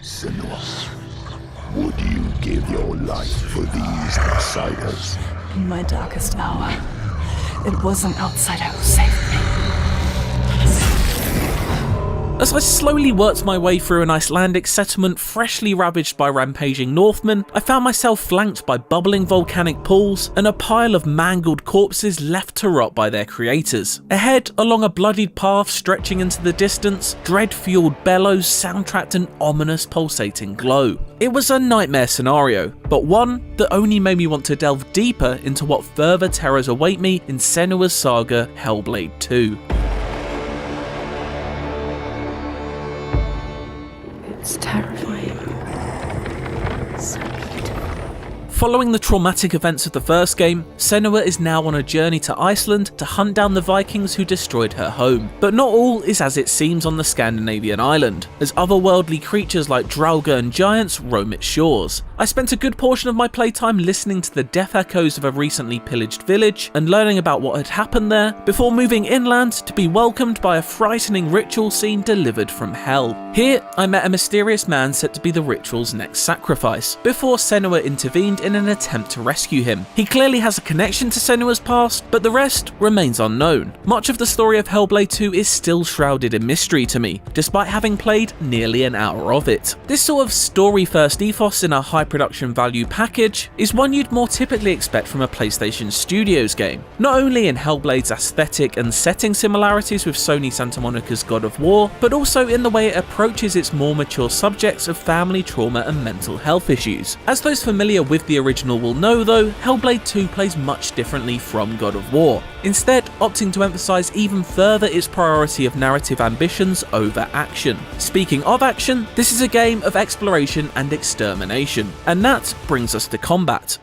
Senua, would you give your life for these outsiders? In my darkest hour, it was an outsider who saved me. As I slowly worked my way through an Icelandic settlement freshly ravaged by rampaging Northmen, I found myself flanked by bubbling volcanic pools and a pile of mangled corpses left to rot by their creators. Ahead, along a bloodied path stretching into the distance, dread-fueled bellows soundtracked an ominous pulsating glow. It was a nightmare scenario, but one that only made me want to delve deeper into what further terrors await me in Senua's saga Hellblade 2. It's terrifying. So beautiful. Following the traumatic events of the first game, Senua is now on a journey to Iceland to hunt down the Vikings who destroyed her home. But not all is as it seems on the Scandinavian island, as otherworldly creatures like Draugr and giants roam its shores. I spent a good portion of my playtime listening to the death echoes of a recently pillaged village and learning about what had happened there, before moving inland to be welcomed by a frightening ritual scene delivered from hell. Here, I met a mysterious man said to be the ritual's next sacrifice, before Senua intervened in an attempt to rescue him. He clearly has a connection to Senua's past, but the rest remains unknown. Much of the story of Hellblade 2 is still shrouded in mystery to me, despite having played nearly an hour of it. This sort of story-first ethos in a high-production value package is one you'd more typically expect from a PlayStation Studios game, not only in Hellblade's aesthetic and setting similarities with Sony Santa Monica's God of War, but also in the way it approaches its more mature subjects of family trauma and mental health issues. As those familiar with the original will know though, Hellblade 2 plays much differently from God of War, instead opting to emphasise even further its priority of narrative ambitions over action. Speaking of action, this is a game of exploration and extermination, and that brings us to combat.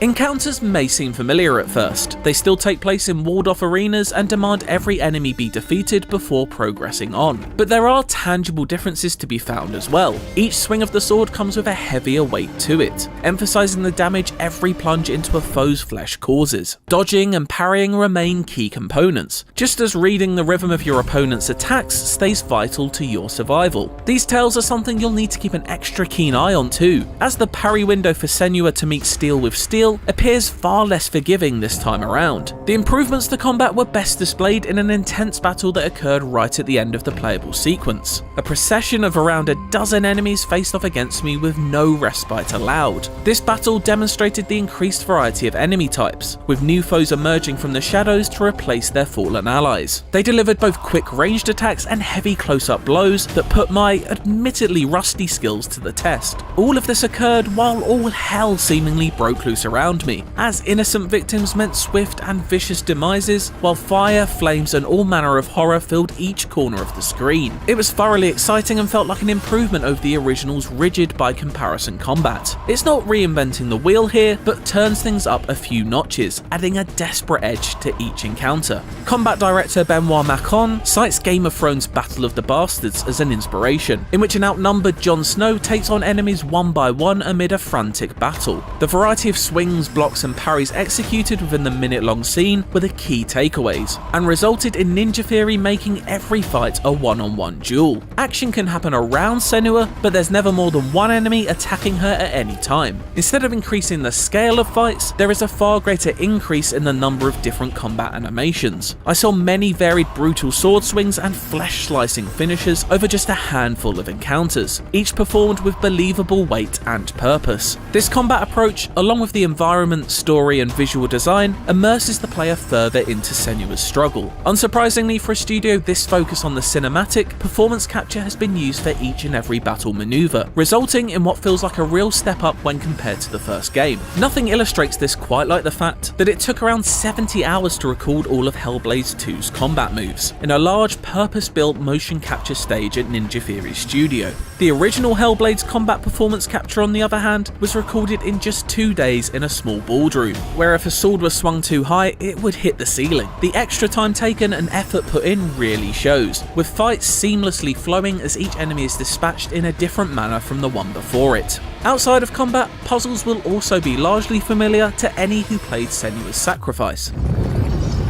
Encounters may seem familiar at first. They still take place in walled-off arenas and demand every enemy be defeated before progressing on. But there are tangible differences to be found as well. Each swing of the sword comes with a heavier weight to it, emphasising the damage every plunge into a foe's flesh causes. Dodging and parrying remain key components, just as reading the rhythm of your opponent's attacks stays vital to your survival. These tells are something you'll need to keep an extra keen eye on too, as the parry window for Senua to meet steel with steel appears far less forgiving this time around. The improvements to combat were best displayed in an intense battle that occurred right at the end of the playable sequence. A procession of around a dozen enemies faced off against me with no respite allowed. This battle demonstrated the increased variety of enemy types, with new foes emerging from the shadows to replace their fallen allies. They delivered both quick ranged attacks and heavy close-up blows that put my admittedly rusty skills to the test. All of this occurred while all hell seemingly broke loose around me, as innocent victims meant swift and vicious demises, while fire, flames and all manner of horror filled each corner of the screen. It was thoroughly exciting and felt like an improvement over the original's rigid by comparison combat. It's not reinventing the wheel here, but turns things up a few notches, adding a desperate edge to each encounter. Combat director Benoit Macon cites Game of Thrones' Battle of the Bastards as an inspiration, in which an outnumbered Jon Snow takes on enemies one by one amid a frantic battle. The variety of swings, blocks and parries executed within the minute-long scene were the key takeaways, and resulted in Ninja Theory making every fight a one-on-one duel. Action can happen around Senua, but there's never more than one enemy attacking her at any time. Instead of increasing the scale of fights, there is a far greater increase in the number of different combat animations. I saw many varied brutal sword swings and flesh-slicing finishes over just a handful of encounters, each performed with believable weight and purpose. This combat approach, along with the environment, story and visual design, immerses the player further into Senua's struggle. Unsurprisingly for a studio this focused on the cinematic, performance capture has been used for each and every battle maneuver, resulting in what feels like a real step up when compared to the first game. Nothing illustrates this quite like the fact that it took around 70 hours to record all of Hellblade 2's combat moves, in a large purpose-built motion capture stage at Ninja Theory Studio. The original Hellblade's combat performance capture, on the other hand, was recorded in just 2 days in a small boardroom, where if a sword was swung too high, it would hit the ceiling. The extra time taken and effort put in really shows, with fights seamlessly flowing as each enemy is dispatched in a different manner from the one before it. Outside of combat, puzzles will also be largely familiar to any who played Senua's Sacrifice.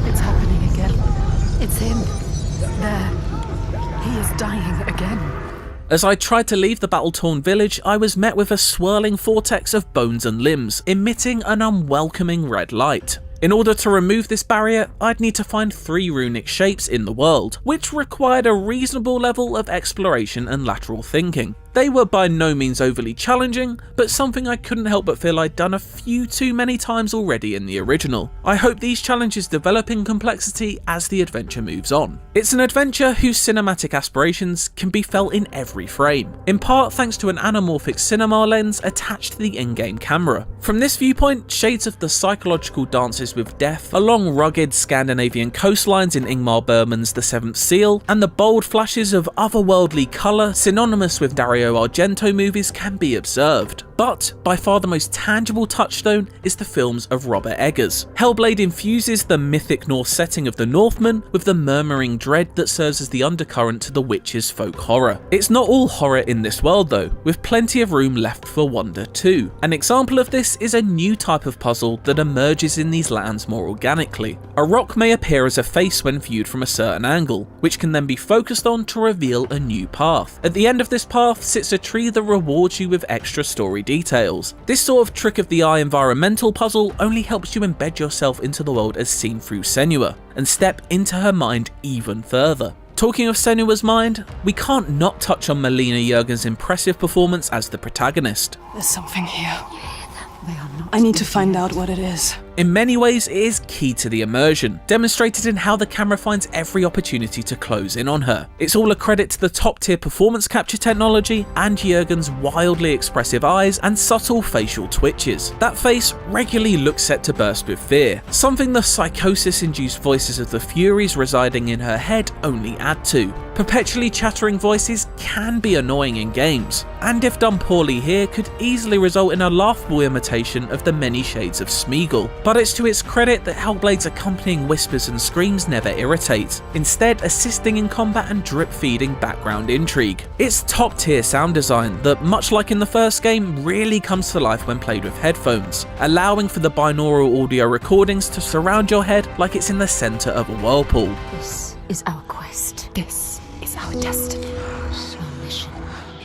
It's happening again. It's him. There. He is dying again. As I tried to leave the battle-torn village, I was met with a swirling vortex of bones and limbs, emitting an unwelcoming red light. In order to remove this barrier, I'd need to find 3 runic shapes in the world, which required a reasonable level of exploration and lateral thinking. They were by no means overly challenging, but something I couldn't help but feel I'd done a few too many times already in the original. I hope these challenges develop in complexity as the adventure moves on. It's an adventure whose cinematic aspirations can be felt in every frame, in part thanks to an anamorphic cinema lens attached to the in-game camera. From this viewpoint, shades of the psychological dances with death, along rugged Scandinavian coastlines in Ingmar Bergman's The Seventh Seal, and the bold flashes of otherworldly colour synonymous with Dario Argento movies can be observed. But by far the most tangible touchstone is the films of Robert Eggers. Hellblade infuses the mythic Norse setting of the Northmen with the murmuring dread that serves as the undercurrent to The Witcher's folk horror. It's not all horror in this world though, with plenty of room left for wonder too. An example of this is a new type of puzzle that emerges in these lands more organically. A rock may appear as a face when viewed from a certain angle, which can then be focused on to reveal a new path. At the end of this path sits a tree that rewards you with extra story details. This sort of trick of the eye environmental puzzle only helps you embed yourself into the world as seen through Senua, and step into her mind even further. Talking of Senua's mind, we can't not touch on Melina Jurgen's impressive performance as the protagonist. There's something here. I need to find out what it is. In many ways, it is key to the immersion, demonstrated in how the camera finds every opportunity to close in on her. It's all a credit to the top-tier performance capture technology and Jurgen's wildly expressive eyes and subtle facial twitches. That face regularly looks set to burst with fear, something the psychosis-induced voices of the Furies residing in her head only add to. Perpetually chattering voices can be annoying in games, and if done poorly here could easily result in a laughable imitation of the many shades of Smeagol. But it's to its credit that Hellblade's accompanying whispers and screams never irritate, instead assisting in combat and drip-feeding background intrigue. It's top-tier sound design that, much like in the first game, really comes to life when played with headphones, allowing for the binaural audio recordings to surround your head like it's in the centre of a whirlpool. This is our quest. This is our destiny. Our mission.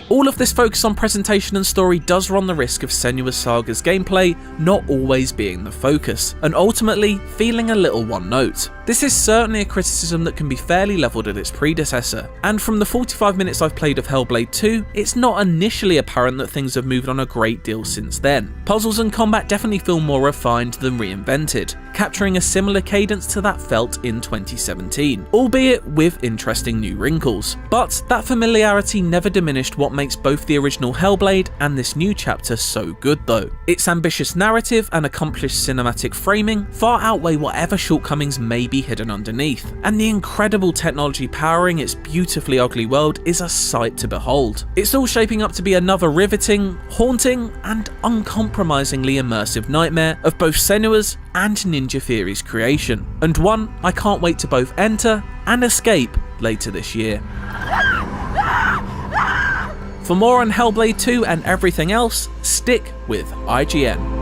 All of this focus on presentation and story does run the risk of Senua's Saga's gameplay not always being the focus, and ultimately feeling a little one-note. This is certainly a criticism that can be fairly levelled at its predecessor, and from the 45 minutes I've played of Hellblade 2, it's not initially apparent that things have moved on a great deal since then. Puzzles and combat definitely feel more refined than reinvented, capturing a similar cadence to that felt in 2017, albeit with interesting new wrinkles. But that familiarity never diminished what makes both the original Hellblade and this new chapter so good though. Its ambitious narrative and accomplished cinematic framing far outweigh whatever shortcomings may be hidden underneath, and the incredible technology powering its beautifully ugly world is a sight to behold. It's all shaping up to be another riveting, haunting, and uncompromisingly immersive nightmare of both Senua's and Ninja Theory's creation, and one I can't wait to both enter and escape later this year. For more on Hellblade 2 and everything else, stick with IGN.